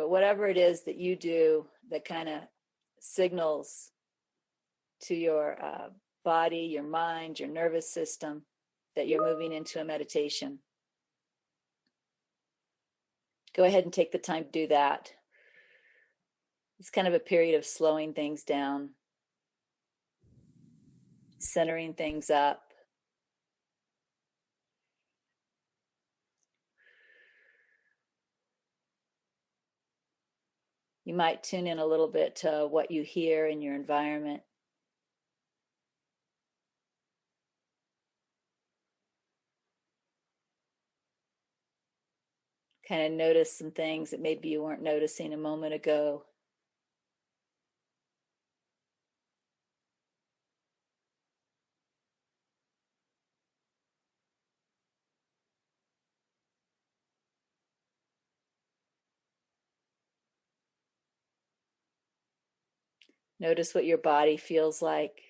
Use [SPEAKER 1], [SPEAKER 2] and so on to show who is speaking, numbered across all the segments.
[SPEAKER 1] But whatever it is that you do that kind of signals to your body, your mind, your nervous system that you're moving into a meditation, go ahead and take the time to do that. It's kind of a period of slowing things down, centering things up. You might tune in a little bit to what you hear in your environment. Kind of notice some things that maybe you weren't noticing a moment ago. Notice what your body feels like.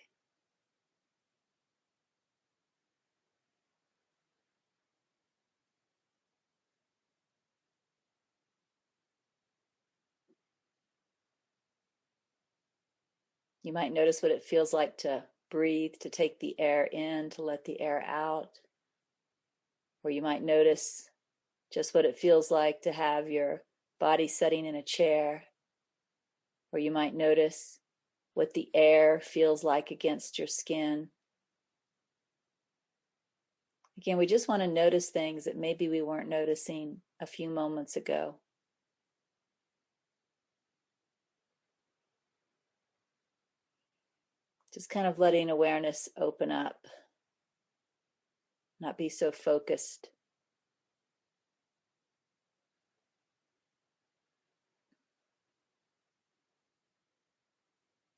[SPEAKER 1] You might notice what it feels like to breathe, to take the air in, to let the air out. Or you might notice just what it feels like to have your body sitting in a chair. Or you might notice what the air feels like against your skin. Again, we just want to notice things that maybe we weren't noticing a few moments ago. Just kind of letting awareness open up, not be so focused.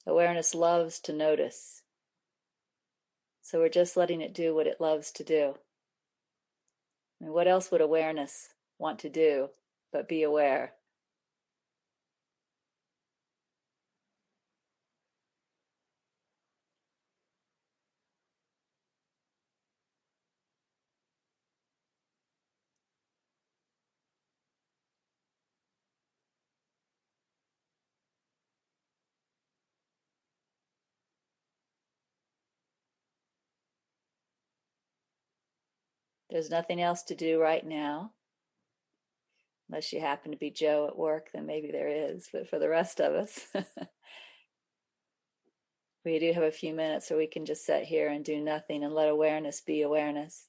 [SPEAKER 1] Awareness loves to notice. So we're just letting it do what it loves to do. And what else would awareness want to do but be aware? There's nothing else to do right now. Unless you happen to be Joe at work, then maybe there is. But for the rest of us, we do have a few minutes where we can just sit here and do nothing and let awareness be awareness.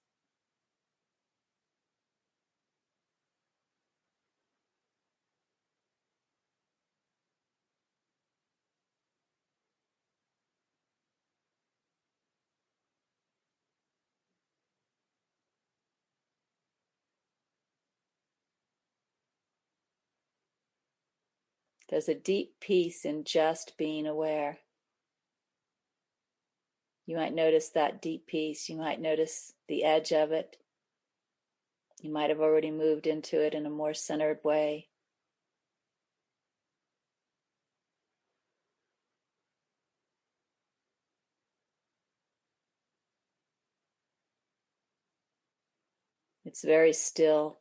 [SPEAKER 1] There's a deep peace in just being aware. You might notice that deep peace. You might notice the edge of it. You might have already moved into it in a more centered way. It's very still.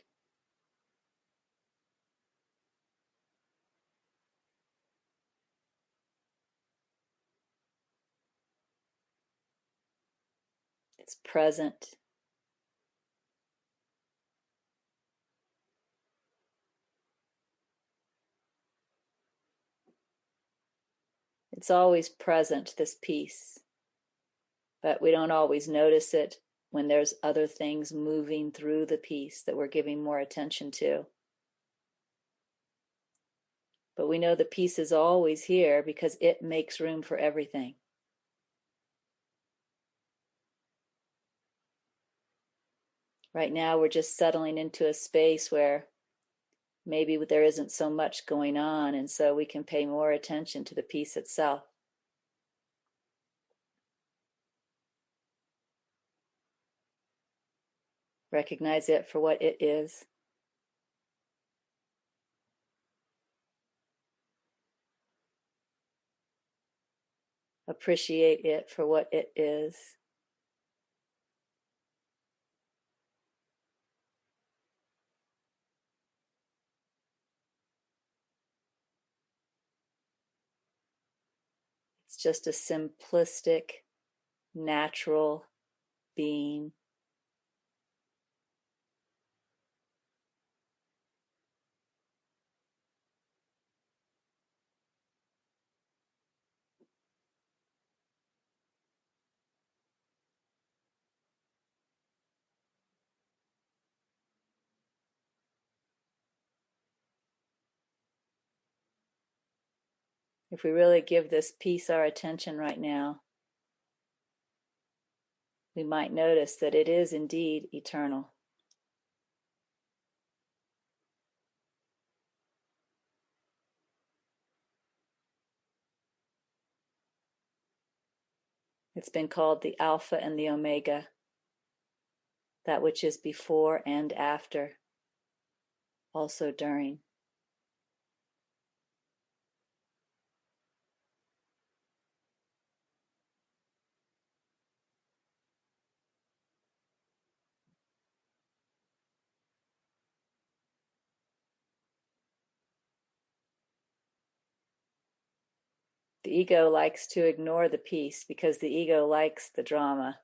[SPEAKER 1] It's present. It's always present, this peace. But we don't always notice it when there's other things moving through the peace that we're giving more attention to. But we know the peace is always here because it makes room for everything. Right now, we're just settling into a space where maybe there isn't so much going on, and so we can pay more attention to the peace itself. Recognize it for what it is. Appreciate it for what it is. just a simplistic, natural being. If we really give this piece our attention right now, we might notice that it is indeed eternal. It's been called the Alpha and the Omega, that which is before and after, also during. The ego likes to ignore the piece because the ego likes the drama.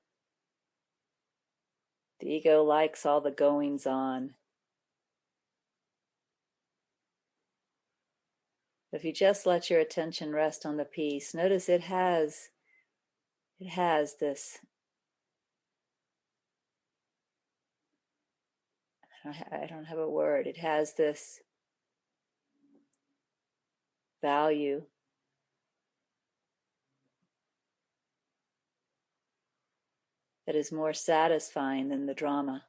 [SPEAKER 1] The ego likes all the goings on. If you just let your attention rest on the piece, notice it has this, I don't have a word, it has this value that is more satisfying than the drama.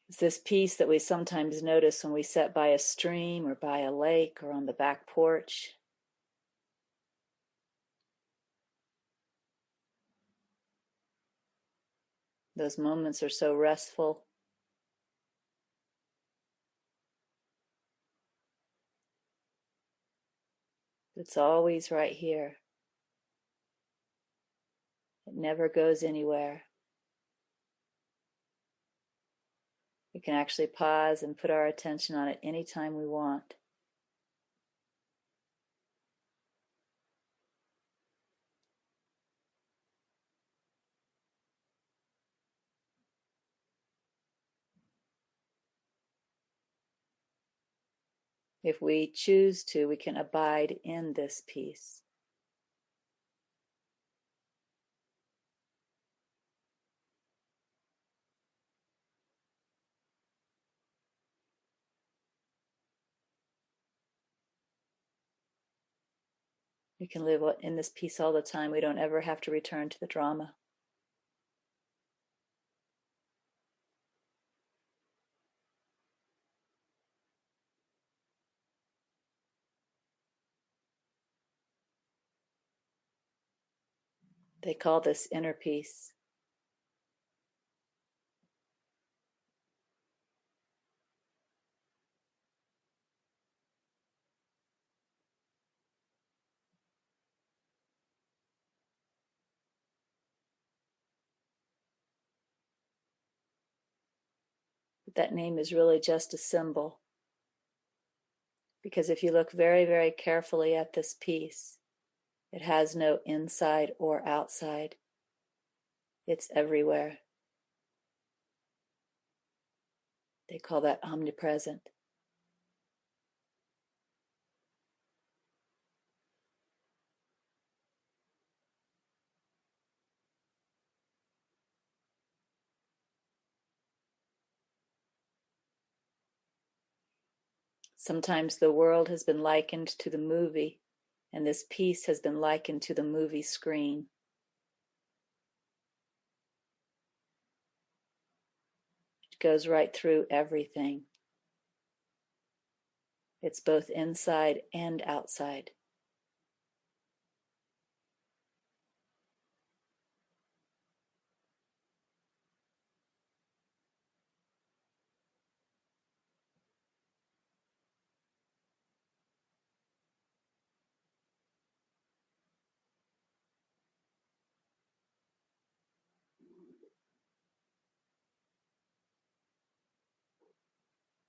[SPEAKER 1] It's this peace that we sometimes notice when we sit by a stream or by a lake or on the back porch. Those moments are so restful. It's always right here. It never goes anywhere. We can actually pause and put our attention on it anytime we want. If we choose to, we can abide in this peace. We can live in this peace all the time. We don't ever have to return to the drama. They call this inner peace. But that name is really just a symbol. Because if you look very, very carefully at this peace, it has no inside or outside. It's everywhere. They call that omnipresent. Sometimes the world has been likened to the movie, and this peace has been likened to the movie screen. It goes right through everything. It's both inside and outside.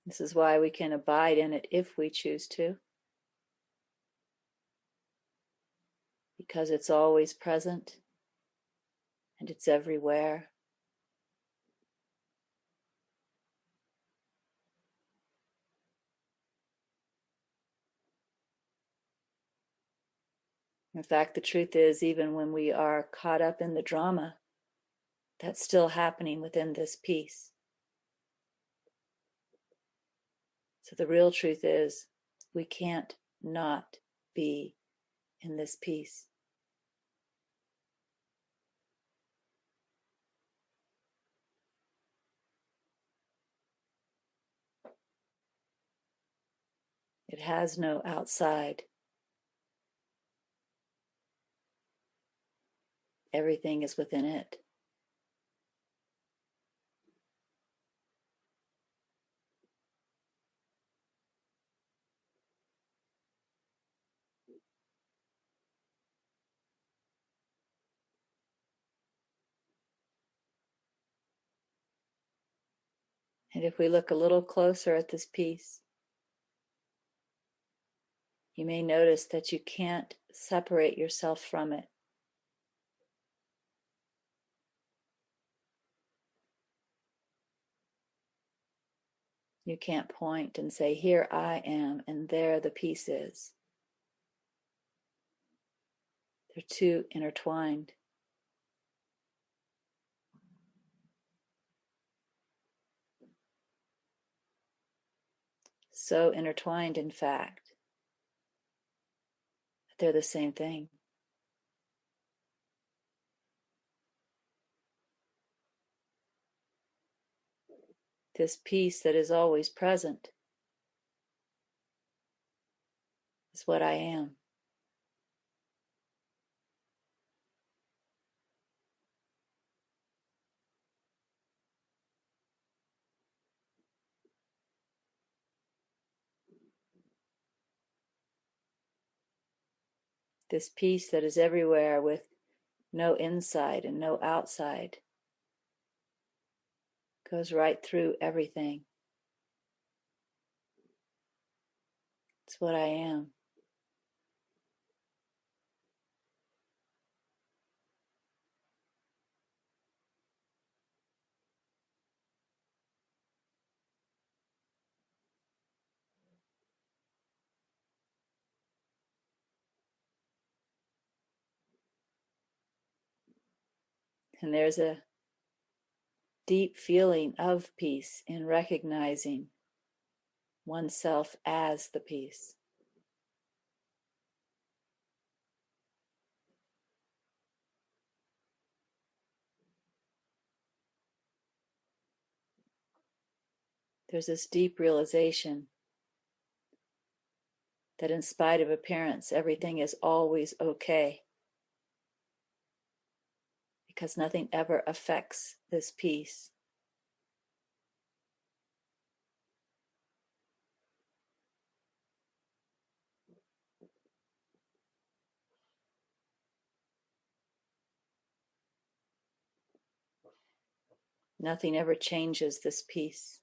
[SPEAKER 1] This is why we can abide in it if we choose to, because it's always present and it's everywhere. In fact, the truth is, even when we are caught up in the drama, that's still happening within this peace. So the real truth is, we can't not be in this peace. It has no outside. Everything is within it. And if we look a little closer at this peace, you may notice that you can't separate yourself from it. You can't point and say, here I am, and there the peace is. They're too intertwined. So intertwined, in fact, that they're the same thing. This peace that is always present is what I am. This peace that is everywhere with no inside and no outside goes right through everything. It's what I am. And there's a deep feeling of peace in recognizing oneself as the peace. There's this deep realization that in spite of appearance, everything is always okay, because nothing ever affects this peace. Nothing ever changes this peace.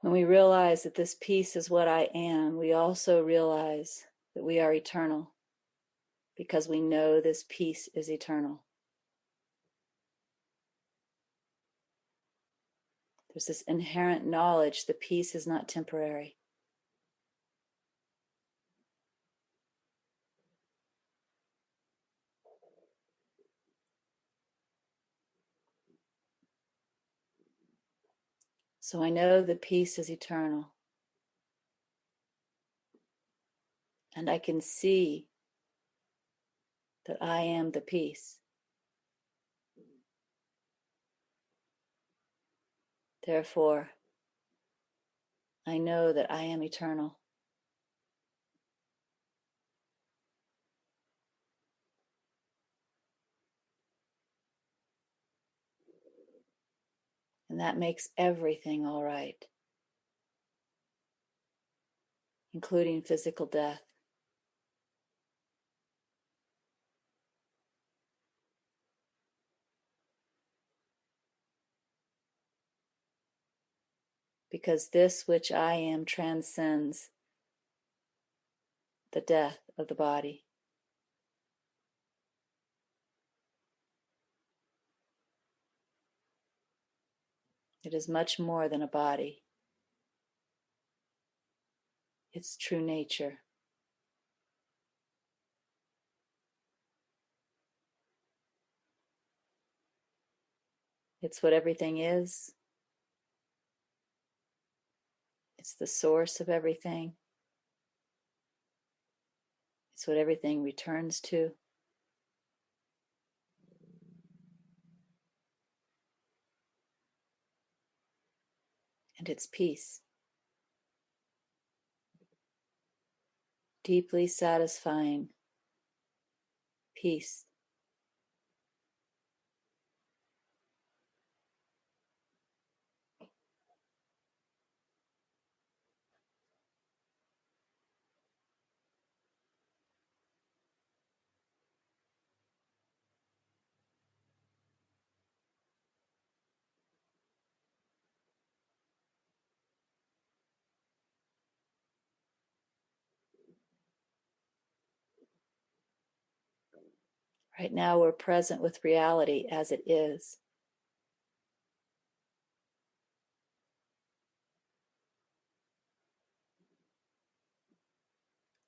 [SPEAKER 1] When we realize that this peace is what I am, we also realize that we are eternal, because we know this peace is eternal. There's this inherent knowledge that peace is not temporary. So I know that peace is eternal. And I can see that I am the peace. Therefore, I know that I am eternal. And that makes everything all right, including physical death. Because this which I am transcends the death of the body. It is much more than a body. Its true nature. It's what everything is. It's the source of everything. It's what everything returns to. And it's peace. Deeply satisfying peace. Right now we're present with reality as it is.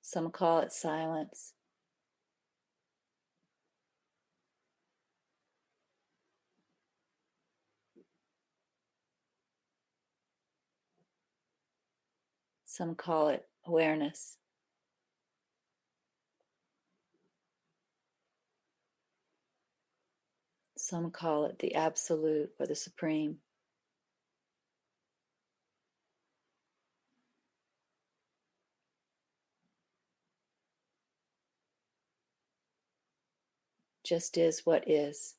[SPEAKER 1] Some call it silence. Some call it awareness. Some call it the absolute or the supreme. Just is what is.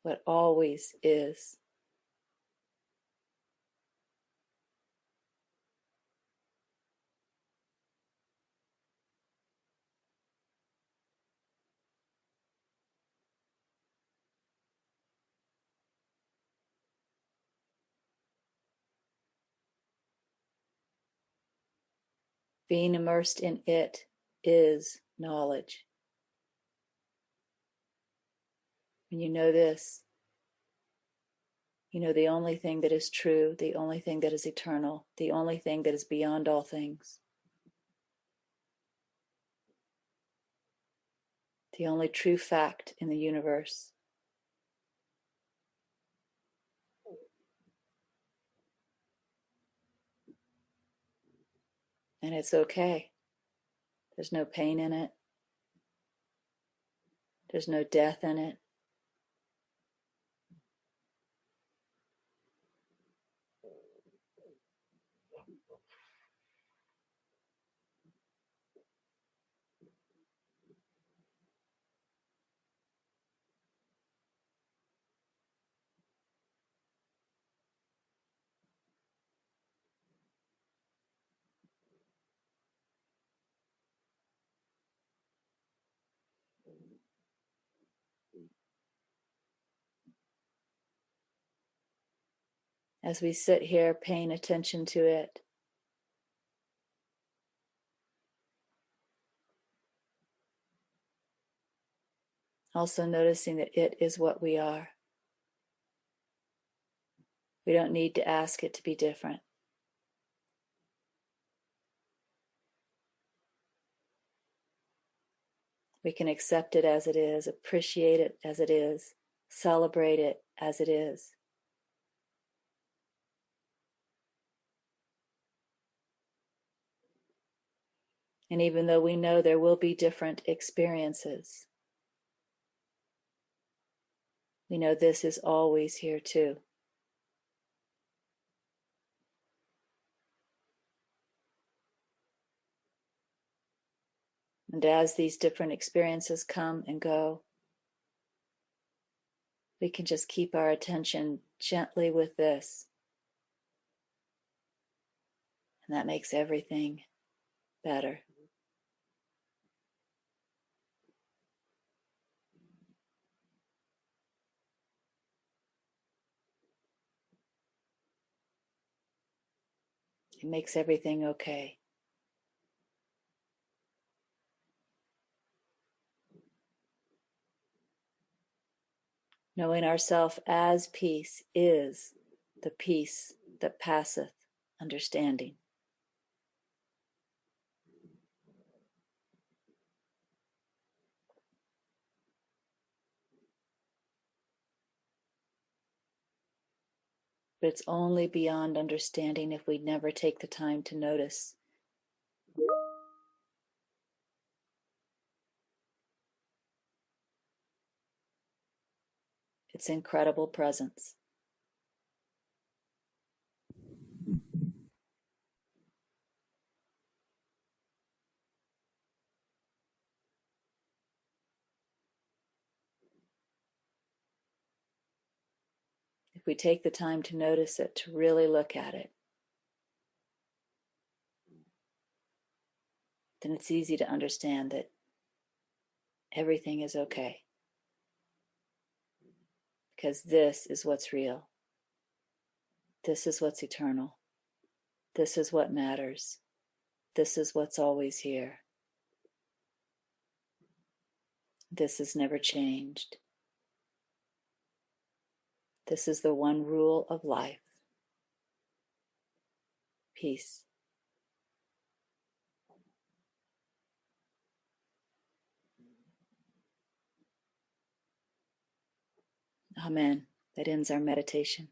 [SPEAKER 1] What always is. Being immersed in it is knowledge. When you know this, you know the only thing that is true, the only thing that is eternal, the only thing that is beyond all things. The only true fact in the universe. And it's okay. There's no pain in it. There's no death in it. As we sit here paying attention to it, also noticing that it is what we are. We don't need to ask it to be different. We can accept it as it is, appreciate it as it is, celebrate it as it is. And even though we know there will be different experiences, we know this is always here too. And as these different experiences come and go, we can just keep our attention gently with this. And that makes everything better. It makes everything okay. Knowing ourself as peace is the peace that passeth understanding. But it's only beyond understanding if we never take the time to notice. Its incredible presence. If we take the time to notice it, to really look at it, then it's easy to understand that everything is okay. Because this is what's real. This is what's eternal. This is what matters. This is what's always here. This has never changed. This is the one rule of life. Peace. Amen. That ends our meditation.